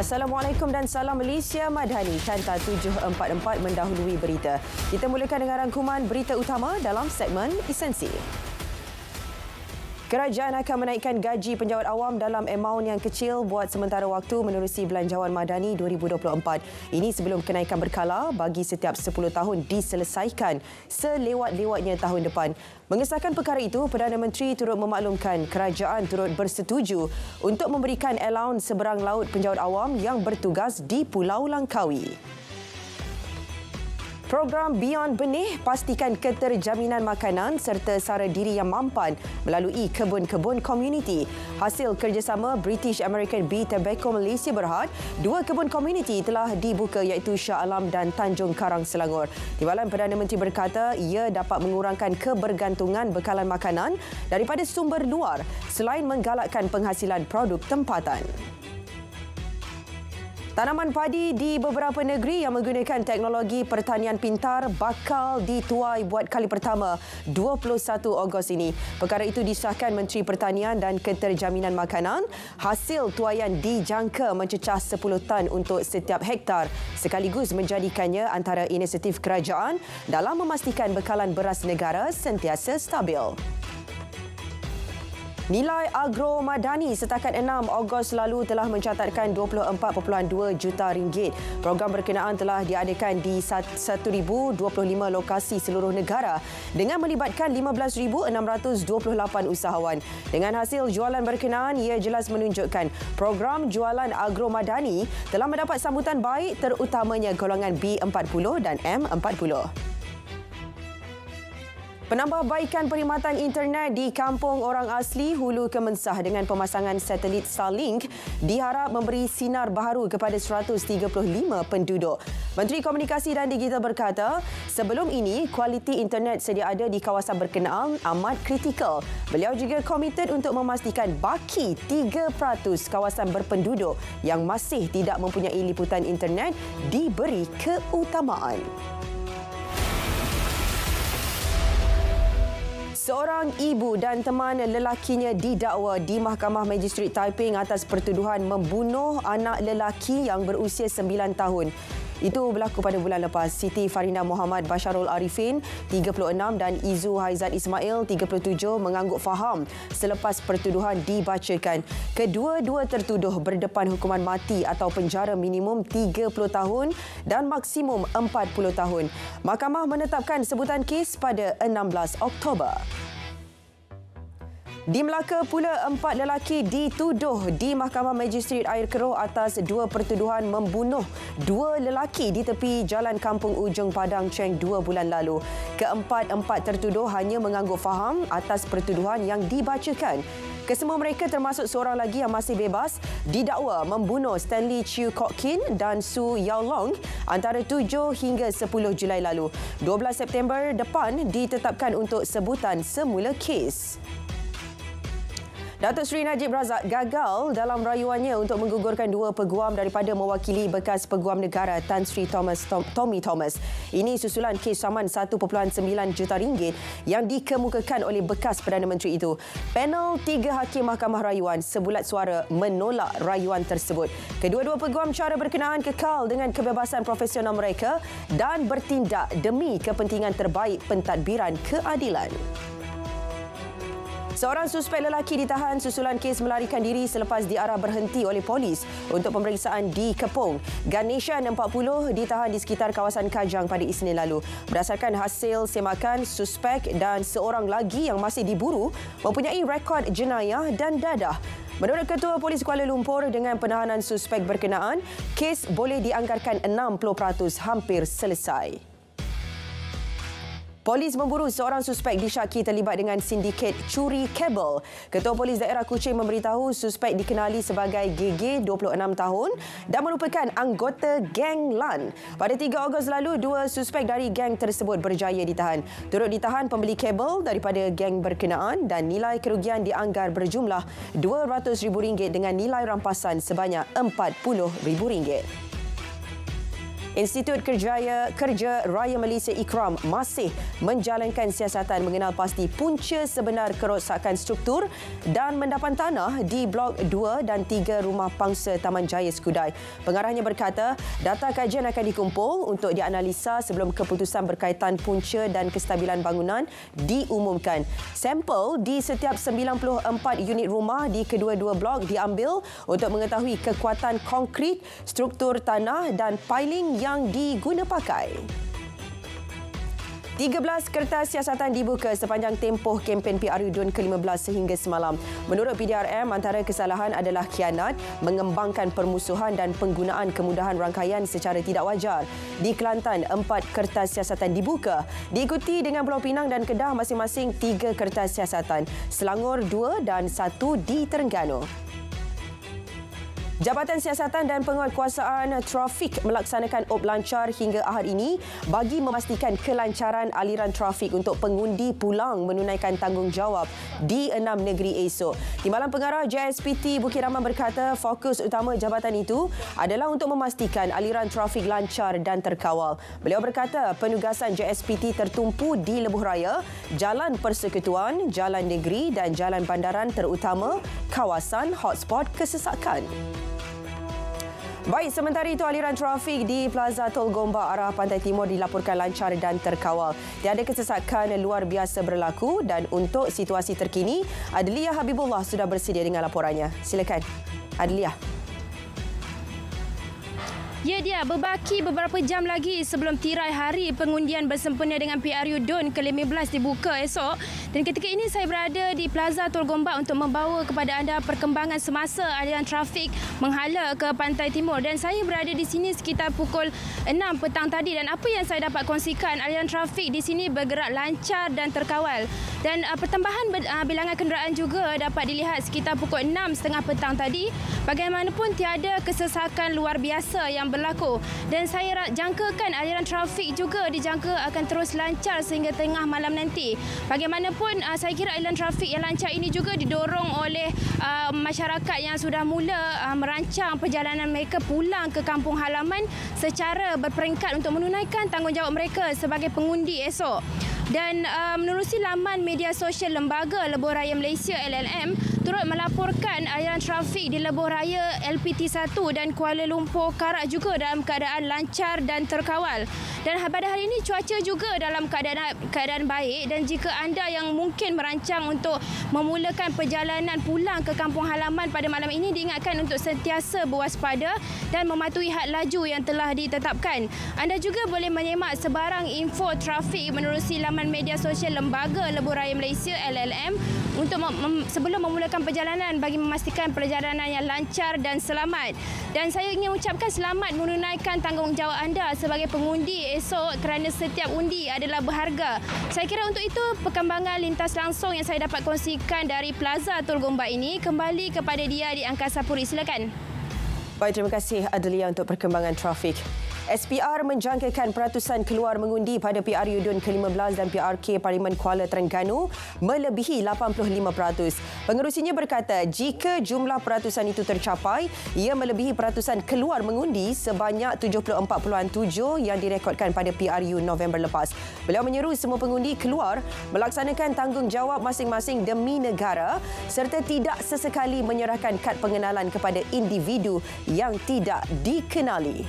Assalamualaikum dan salam Malaysia Madani. Kanta 744 mendahului berita. Kita mulakan dengan rangkuman berita utama dalam segmen Esensi. Kerajaan akan menaikkan gaji penjawat awam dalam amaun yang kecil buat sementara waktu menerusi Belanjawan Madani 2024. Ini sebelum kenaikan berkala bagi setiap 10 tahun diselesaikan selewat-lewatnya tahun depan. Mengesahkan perkara itu, Perdana Menteri turut memaklumkan kerajaan turut bersetuju untuk memberikan allowance seberang laut penjawat awam yang bertugas di Pulau Langkawi. Program Beyond Benih pastikan keterjaminan makanan serta sara diri yang mampan melalui kebun-kebun komuniti. Hasil kerjasama British American Bee Tobacco Malaysia Berhad, 2 kebun komuniti telah dibuka iaitu Shah Alam dan Tanjung Karang, Selangor. Timbalan Perdana Menteri berkata ia dapat mengurangkan kebergantungan bekalan makanan daripada sumber luar selain menggalakkan penghasilan produk tempatan. Tanaman padi di beberapa negeri yang menggunakan teknologi pertanian pintar bakal dituai buat kali pertama 21 Ogos ini. Perkara itu disahkan Menteri Pertanian dan Keterjaminan Makanan. Hasil tuaian dijangka mencecah 10 tan untuk setiap hektar, sekaligus menjadikannya antara inisiatif kerajaan dalam memastikan bekalan beras negara sentiasa stabil. Nilai agro madani setakat 6 Ogos lalu telah mencatatkan 24.2 juta ringgit. Program berkenaan telah diadakan di 1,025 lokasi seluruh negara dengan melibatkan 15,628 usahawan. Dengan hasil jualan berkenaan, ia jelas menunjukkan program jualan agro madani telah mendapat sambutan baik terutamanya golongan B40 dan M40. Penambahbaikan perkhidmatan internet di kampung orang asli Hulu Kemensah dengan pemasangan satelit Starlink diharap memberi sinar baharu kepada 135 penduduk. Menteri Komunikasi dan Digital berkata, sebelum ini kualiti internet sedia ada di kawasan berkenaan amat kritikal. Beliau juga komited untuk memastikan baki 3% kawasan berpenduduk yang masih tidak mempunyai liputan internet diberi keutamaan. Seorang ibu dan teman lelakinya didakwa di Mahkamah Magistrate Taiping atas pertuduhan membunuh anak lelaki yang berusia 9 tahun. Itu berlaku pada bulan lepas. Siti Farinah Muhammad Basharul Arifin, 36 dan Izu Haizat Ismail, 37 mengangguk faham selepas pertuduhan dibacakan. Kedua-dua tertuduh berdepan hukuman mati atau penjara minimum 30 tahun dan maksimum 40 tahun. Mahkamah menetapkan sebutan kes pada 16 Oktober. Di Melaka pula, 4 lelaki dituduh di Mahkamah Magistrate Air Keroh atas 2 pertuduhan membunuh 2 lelaki di tepi Jalan Kampung Ujung Padang Cheng 2 bulan lalu. Keempat-empat tertuduh hanya mengangguk faham atas pertuduhan yang dibacakan. Kesemua mereka termasuk seorang lagi yang masih bebas didakwa membunuh Stanley Chew Kok Kin dan Su Yao Long antara 7 hingga 10 Julai lalu. 12 September depan ditetapkan untuk sebutan semula kes. Datuk Seri Najib Razak gagal dalam rayuannya untuk menggugurkan 2 peguam daripada mewakili bekas Peguam Negara Tan Sri Tommy Thomas. Ini susulan kes saman 1.9 juta ringgit yang dikemukakan oleh bekas Perdana Menteri itu. Panel 3 hakim Mahkamah Rayuan sebulat suara menolak rayuan tersebut. Kedua-dua peguam cara berkenaan kekal dengan kebebasan profesional mereka dan bertindak demi kepentingan terbaik pentadbiran keadilan. Seorang suspek lelaki ditahan susulan kes melarikan diri selepas diarah berhenti oleh polis untuk pemeriksaan di Kepong. Ganeshan 40 ditahan di sekitar kawasan Kajang pada Isnin lalu. Berdasarkan hasil semakan, suspek dan seorang lagi yang masih diburu mempunyai rekod jenayah dan dadah. Menurut Ketua Polis Kuala Lumpur, dengan penahanan suspek berkenaan, kes boleh dianggarkan 60% hampir selesai. Polis memburu seorang suspek disyaki terlibat dengan sindiket curi kabel. Ketua Polis Daerah Kuching memberitahu suspek dikenali sebagai GG, 26 tahun dan merupakan anggota geng LAN. Pada 3 Ogos lalu, 2 suspek dari geng tersebut berjaya ditahan. Turut ditahan pembeli kabel daripada geng berkenaan dan nilai kerugian dianggar berjumlah RM200,000 dengan nilai rampasan sebanyak RM40,000. Institut Kerja Raya Malaysia IKRAM masih menjalankan siasatan mengenal pasti punca sebenar kerosakan struktur dan mendapan tanah di Blok 2 dan 3 Rumah Pangsa Taman Jaya Skudai. Pengarahnya berkata, data kajian akan dikumpul untuk dianalisa sebelum keputusan berkaitan punca dan kestabilan bangunan diumumkan. Sampel di setiap 94 unit rumah di kedua-dua blok diambil untuk mengetahui kekuatan konkrit, struktur tanah dan piling yang diguna pakai. 13 kertas siasatan dibuka sepanjang tempoh kempen PRU DUN ke-15 sehingga semalam. Menurut PDRM, antara kesalahan adalah khianat, mengembangkan permusuhan dan penggunaan kemudahan rangkaian secara tidak wajar. Di Kelantan, 4 kertas siasatan dibuka. Diikuti dengan Pulau Pinang dan Kedah masing-masing 3 kertas siasatan. Selangor 2 dan 1 di Terengganu. Jabatan Siasatan dan Penguatkuasaan Trafik melaksanakan op lancar hingga Ahad ini bagi memastikan kelancaran aliran trafik untuk pengundi pulang menunaikan tanggungjawab di 6 negeri esok. Timbalan Pengarah JSPT Bukit Ramang berkata fokus utama jabatan itu adalah untuk memastikan aliran trafik lancar dan terkawal. Beliau berkata penugasan JSPT tertumpu di Lebuh Raya, Jalan Persekutuan, Jalan Negeri dan Jalan Bandaran terutama kawasan hotspot kesesakan. Baik, sementara itu aliran trafik di Plaza Tol Gombak arah Pantai Timur dilaporkan lancar dan terkawal. Tiada kesesakan luar biasa berlaku dan untuk situasi terkini, Adliah Habibullah sudah bersedia dengan laporannya. Silakan, Adliah. Ya, dia berbaki beberapa jam lagi sebelum tirai hari pengundian bersempena dengan PRU DUN ke-15 dibuka esok. Dan ketika ini saya berada di Plaza Tol Gombak untuk membawa kepada anda perkembangan semasa aliran trafik menghala ke Pantai Timur. Dan saya berada di sini sekitar pukul 6 petang tadi dan apa yang saya dapat kongsikan, aliran trafik di sini bergerak lancar dan terkawal. Dan pertambahan bilangan kenderaan juga dapat dilihat sekitar pukul 6.30 petang tadi. Bagaimanapun tiada kesesakan luar biasa yang berlaku dan saya jangkakan aliran trafik juga dijangka akan terus lancar sehingga tengah malam nanti. Bagaimanapun saya kira aliran trafik yang lancar ini juga didorong oleh masyarakat yang sudah mula merancang perjalanan mereka pulang ke kampung halaman secara berperingkat untuk menunaikan tanggungjawab mereka sebagai pengundi esok. Dan menerusi laman media sosial Lembaga Lebuh Raya Malaysia LLM turut melaporkan aliran trafik di Lebuh Raya LPT1 dan Kuala Lumpur Karak juga dalam keadaan lancar dan terkawal. Dan pada hari ini cuaca juga dalam keadaan baik dan jika anda yang mungkin merancang untuk memulakan perjalanan pulang ke kampung halaman pada malam ini diingatkan untuk sentiasa berwaspada dan mematuhi had laju yang telah ditetapkan. Anda juga boleh menyemak sebarang info trafik menerusi laman media sosial Lembaga Lebuh Raya Malaysia LLM untuk sebelum memulakan perjalanan bagi memastikan perjalanan yang lancar dan selamat. Dan saya ingin ucapkan selamat menunaikan tanggungjawab anda sebagai pengundi esok kerana setiap undi adalah berharga. Saya kira untuk itu perkembangan lintas langsung yang saya dapat kongsikan dari Plaza Tol Gombak ini kembali kepada dia di Angkasa Puri. Silakan. Baik, terima kasih Adliah untuk perkembangan trafik. SPR menjangkakan peratusan keluar mengundi pada PRU DUN ke-15 dan PRK Parlimen Kuala Terengganu melebihi 85%. Pengerusinya berkata jika jumlah peratusan itu tercapai, ia melebihi peratusan keluar mengundi sebanyak 74.7 yang direkodkan pada PRU November lepas. Beliau menyeru semua pengundi keluar melaksanakan tanggungjawab masing-masing demi negara serta tidak sesekali menyerahkan kad pengenalan kepada individu yang tidak dikenali.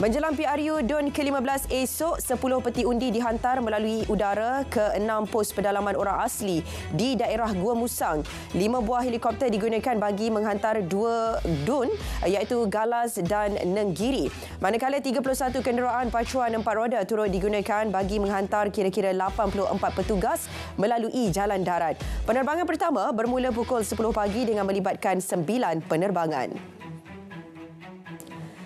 Menjelang PRU DUN ke-15 esok, 10 peti undi dihantar melalui udara ke 6 pos pedalaman orang asli di daerah Gua Musang. 5 buah helikopter digunakan bagi menghantar 2 DUN iaitu Galas dan Nenggiri. Manakala 31 kenderaan pacuan 4 roda turut digunakan bagi menghantar kira-kira 84 petugas melalui jalan darat. Penerbangan pertama bermula pukul 10 pagi dengan melibatkan 9 penerbangan.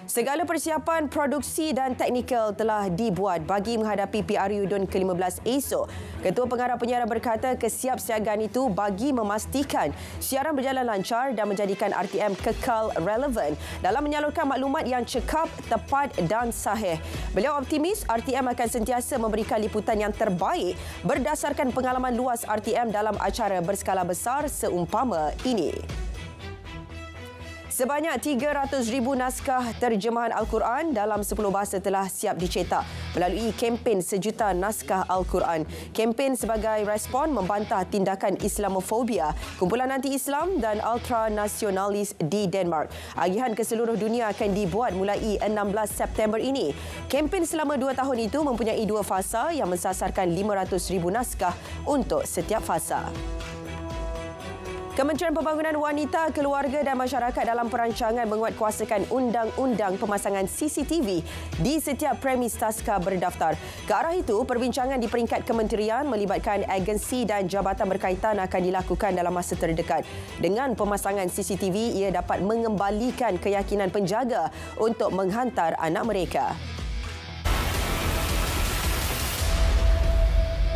Segala persiapan produksi dan teknikal telah dibuat bagi menghadapi PRU DUN ke-15 esok. Ketua Pengarah Penyiaran berkata kesiapsiagaan itu bagi memastikan siaran berjalan lancar dan menjadikan RTM kekal relevan dalam menyalurkan maklumat yang cekap, tepat dan sahih. Beliau optimis RTM akan sentiasa memberikan liputan yang terbaik berdasarkan pengalaman luas RTM dalam acara berskala besar seumpama ini. Sebanyak 300,000 naskah terjemahan Al-Quran dalam 10 bahasa telah siap dicetak melalui kempen sejuta naskah Al-Quran. Kempen sebagai respon membantah tindakan Islamofobia, kumpulan anti-Islam dan ultranasionalis di Denmark. Agihan ke seluruh dunia akan dibuat mulai 16 September ini. Kempen selama 2 tahun itu mempunyai 2 fasa yang mensasarkan 500,000 naskah untuk setiap fasa. Kementerian Pembangunan Wanita, Keluarga dan Masyarakat dalam perancangan menguatkuasakan undang-undang pemasangan CCTV di setiap premis taska berdaftar. Ke arah itu, perbincangan di peringkat kementerian melibatkan agensi dan jabatan berkaitan akan dilakukan dalam masa terdekat. Dengan pemasangan CCTV, ia dapat mengembalikan keyakinan penjaga untuk menghantar anak mereka.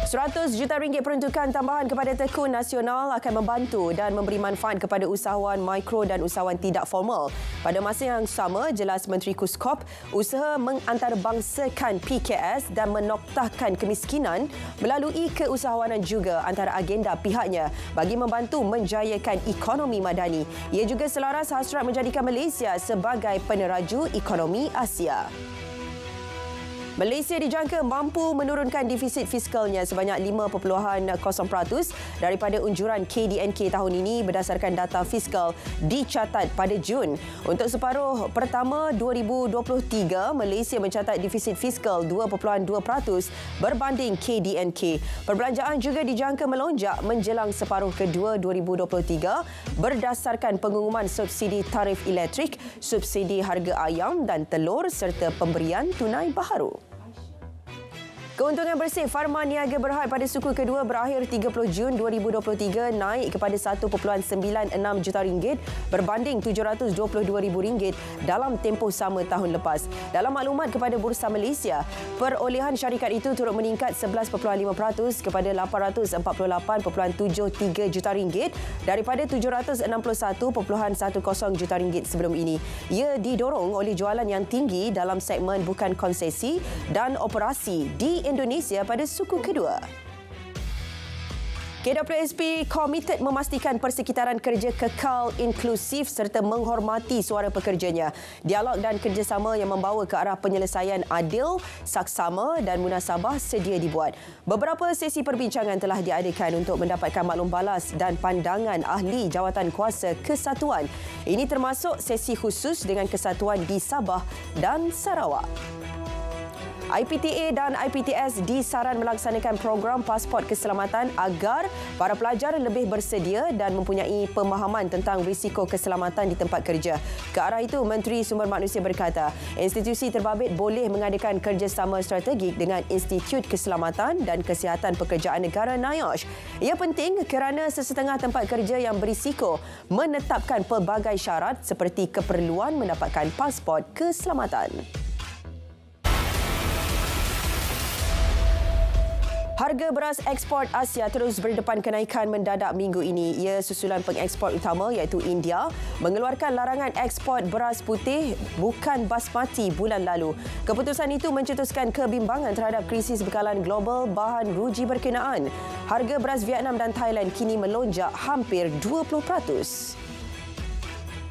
RM100 juta peruntukan tambahan kepada Tekun Nasional akan membantu dan memberi manfaat kepada usahawan mikro dan usahawan tidak formal. Pada masa yang sama, jelas Menteri Kuskop, usaha mengantarabangsakan PKS dan menoktahkan kemiskinan melalui keusahawanan juga antara agenda pihaknya bagi membantu menjayakan ekonomi madani. Ia juga selaras hasrat menjadikan Malaysia sebagai peneraju ekonomi Asia. Malaysia dijangka mampu menurunkan defisit fiskalnya sebanyak 5.0% daripada unjuran KDNK tahun ini berdasarkan data fiskal dicatat pada Jun. Untuk separuh pertama 2023, Malaysia mencatat defisit fiskal 2.2% berbanding KDNK. Perbelanjaan juga dijangka melonjak menjelang separuh kedua 2023 berdasarkan pengumuman subsidi tarif elektrik, subsidi harga ayam dan telur serta pemberian tunai baharu. Keuntungan bersih Farma Niaga Berhad pada suku kedua berakhir 30 Jun 2023 naik kepada RM1.96 juta berbanding RM722,000 dalam tempoh sama tahun lepas. Dalam maklumat kepada Bursa Malaysia, perolehan syarikat itu turut meningkat 11.5% kepada RM848.73 juta daripada RM761.10 juta sebelum ini. Ia didorong oleh jualan yang tinggi dalam segmen bukan konsesi dan operasi di Indonesia pada suku kedua. KWSP komited memastikan persekitaran kerja kekal, inklusif serta menghormati suara pekerjanya. Dialog dan kerjasama yang membawa ke arah penyelesaian adil, saksama dan munasabah sedia dibuat. Beberapa sesi perbincangan telah diadakan untuk mendapatkan maklum balas dan pandangan ahli jawatan kuasa kesatuan. Ini termasuk sesi khusus dengan kesatuan di Sabah dan Sarawak. IPTA dan IPTS disaran melaksanakan program pasport keselamatan agar para pelajar lebih bersedia dan mempunyai pemahaman tentang risiko keselamatan di tempat kerja. Ke arah itu, Menteri Sumber Manusia berkata, institusi terbabit boleh mengadakan kerjasama strategik dengan Institut Keselamatan dan Kesihatan Pekerjaan Negara NIOSH. Ia penting kerana sesetengah tempat kerja yang berisiko menetapkan pelbagai syarat seperti keperluan mendapatkan pasport keselamatan. Harga beras ekspor Asia terus berdepan kenaikan mendadak minggu ini. Ia susulan pengekspor utama iaitu India mengeluarkan larangan ekspor beras putih bukan basmati bulan lalu. Keputusan itu mencetuskan kebimbangan terhadap krisis bekalan global bahan ruji berkenaan. Harga beras Vietnam dan Thailand kini melonjak hampir 20%.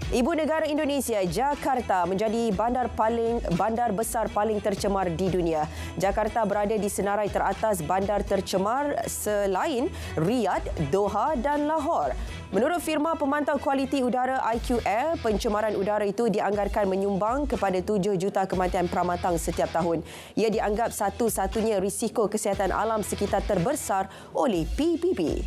Ibu negara Indonesia, Jakarta menjadi bandar besar paling tercemar di dunia. Jakarta berada di senarai teratas bandar tercemar selain Riyadh, Doha dan Lahore. Menurut firma pemantau kualiti udara IQ Air, pencemaran udara itu dianggarkan menyumbang kepada 7 juta kematian pramatang setiap tahun. Ia dianggap satu-satunya risiko kesihatan alam sekitar terbesar oleh PBB.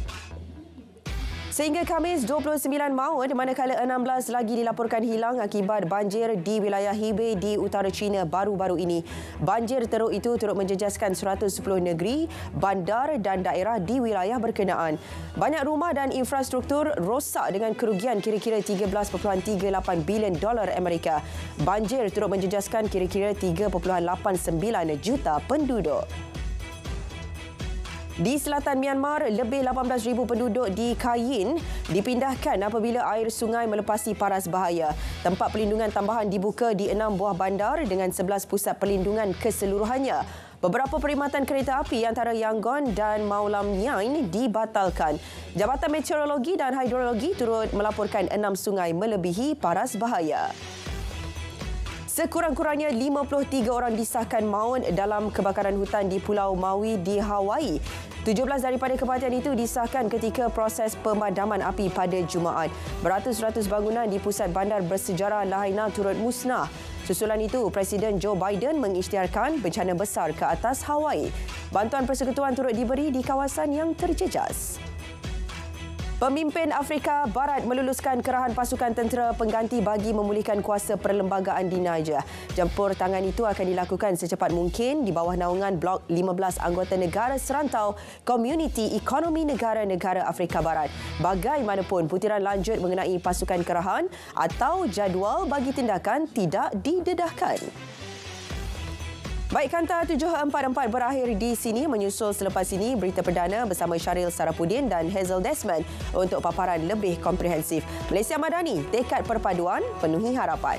Sehingga Khamis, 29 maut manakala 16 lagi dilaporkan hilang akibat banjir di wilayah Hebei di utara China baru-baru ini. Banjir teruk itu turut menjejaskan 110 negeri, bandar dan daerah di wilayah berkenaan. Banyak rumah dan infrastruktur rosak dengan kerugian kira-kira $13.38 bilion Amerika. Banjir turut menjejaskan kira-kira 3.89 juta penduduk. Di selatan Myanmar, lebih 18,000 penduduk di Kayin dipindahkan apabila air sungai melepasi paras bahaya. Tempat pelindungan tambahan dibuka di 6 buah bandar dengan 11 pusat pelindungan keseluruhannya. Beberapa perkhidmatan kereta api antara Yangon dan Maulam Nyain dibatalkan. Jabatan Meteorologi dan Hidrologi turut melaporkan 6 sungai melebihi paras bahaya. Sekurang-kurangnya 53 orang disahkan maut dalam kebakaran hutan di Pulau Maui di Hawaii. 17 daripada kematian itu disahkan ketika proses pemadaman api pada Jumaat. Beratus-ratus bangunan di pusat bandar bersejarah Lahaina turut musnah. Susulan itu, Presiden Joe Biden mengisytiharkan bencana besar ke atas Hawaii. Bantuan persekutuan turut diberi di kawasan yang terjejas. Pemimpin Afrika Barat meluluskan kerahan pasukan tentera pengganti bagi memulihkan kuasa perlembagaan di Niger. Campur tangan itu akan dilakukan secepat mungkin di bawah naungan Blok 15 anggota negara serantau Komuniti Ekonomi Negara-Negara Afrika Barat. Bagaimanapun, butiran lanjut mengenai pasukan kerahan atau jadual bagi tindakan tidak didedahkan. Baik, Kanta 744 berakhir di sini. Menyusul selepas ini berita perdana bersama Syaril Sarapudin dan Hazel Desmond untuk paparan lebih komprehensif. Malaysia Madani, tekad perpaduan, penuhi harapan.